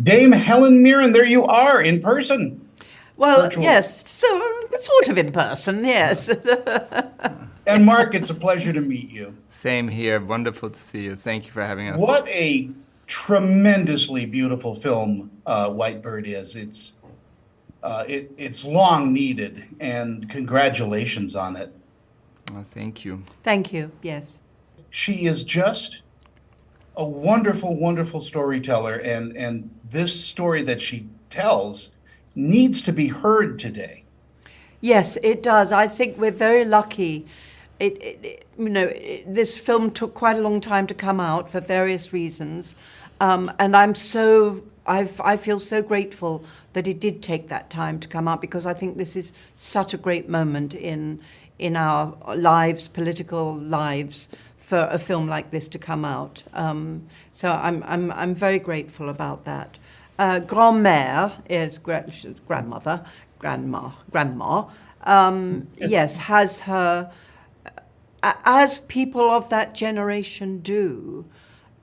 Dame Helen Mirren, there you are in person. Well, Virtual. yes, so sort of in person, yes. And Marc, it's a pleasure to meet you. Same here. Wonderful to see you. Thank you for having us. What a tremendously beautiful film White Bird is. It's long needed, and congratulations on it. Oh, thank you. Thank you, yes. She is just a wonderful, wonderful storyteller, and this story that she tells needs to be heard today. Yes, it does. I think we're very lucky. This film took quite a long time to come out for various reasons, and I feel so grateful that it did take that time to come out, because I think this is such a great moment in our lives, political lives, for a film like this to come out. So I'm very grateful about that. Grand-mère is grandmother, grandma. Yes, has her, as people of that generation do,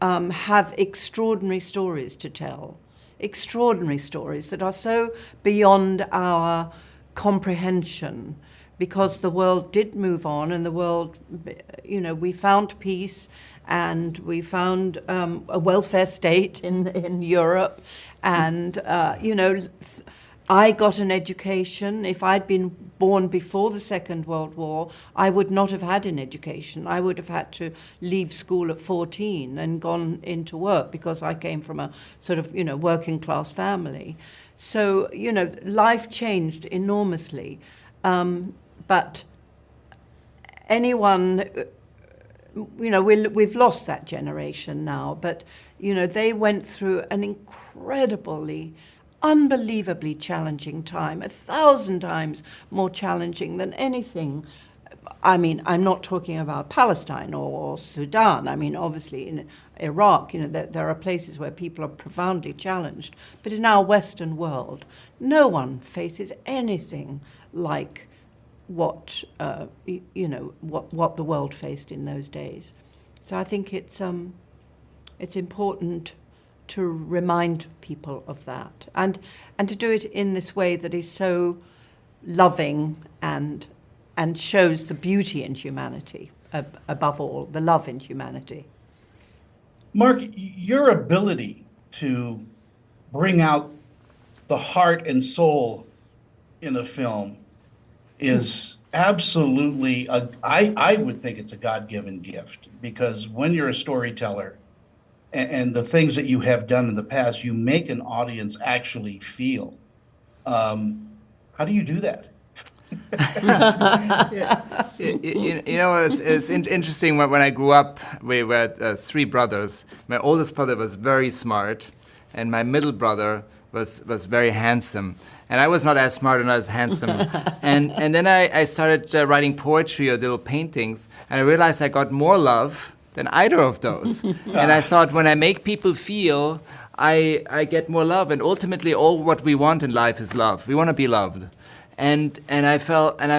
have extraordinary stories to tell. Extraordinary stories that are so beyond our comprehension, because the world did move on, and the world, we found peace, and we found a welfare state in Europe, and I got an education. If I'd been born before the Second World War, I would not have had an education. I would have had to leave school at 14 and gone into work, because I came from a sort of, working class family. So, life changed enormously. But anyone, we've lost that generation now, but, they went through an incredibly, unbelievably challenging time, 1,000 times more challenging than anything. I mean, I'm not talking about Palestine or Sudan. I mean, obviously in Iraq, there are places where people are profoundly challenged. But in our Western world, no one faces anything like what the world faced in those days. So I think it's important to remind people of that, and to do it in this way that is so loving and shows the beauty in humanity, above all, the love in humanity. Marc, your ability to bring out the heart and soul in a film is absolutely, I would think it's a God-given gift, because when you're a storyteller, and the things that you have done in the past, you make an audience actually feel. How do you do that? It's interesting. When I grew up, we were three brothers. My oldest brother was very smart, and my middle brother was very handsome. And I was not as smart and not as handsome. and then I started writing poetry or little paintings, and I realized I got more love than either of those. And I thought, when I make people feel, I get more love. And ultimately, all what we want in life is love. We want to be loved. And I felt that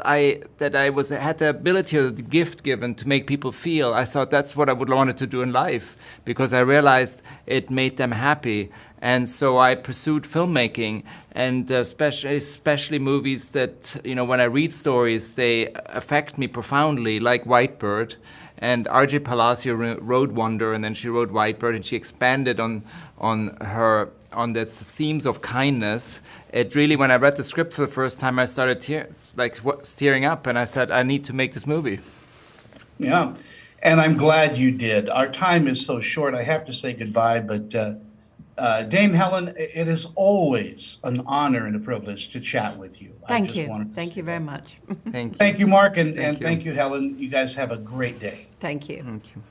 I had the ability or the gift given to make people feel. I thought that's what I would wanted to do in life, because I realized it made them happy. And so I pursued filmmaking, and especially movies that, when I read stories, they affect me profoundly, like White Bird. And R.J. Palacio wrote Wonder, and then she wrote White Bird, and she expanded on the themes of kindness. It really, when I read the script for the first time, I started tearing up, and I said, I need to make this movie. Yeah, and I'm glad you did. Our time is so short. I have to say goodbye, but Dame Helen, it is always an honor and a privilege to chat with you. Thank you. Thank you very much. Thank you. Thank you, Marc, and thank you, Helen. You guys have a great day. Thank you. Thank you.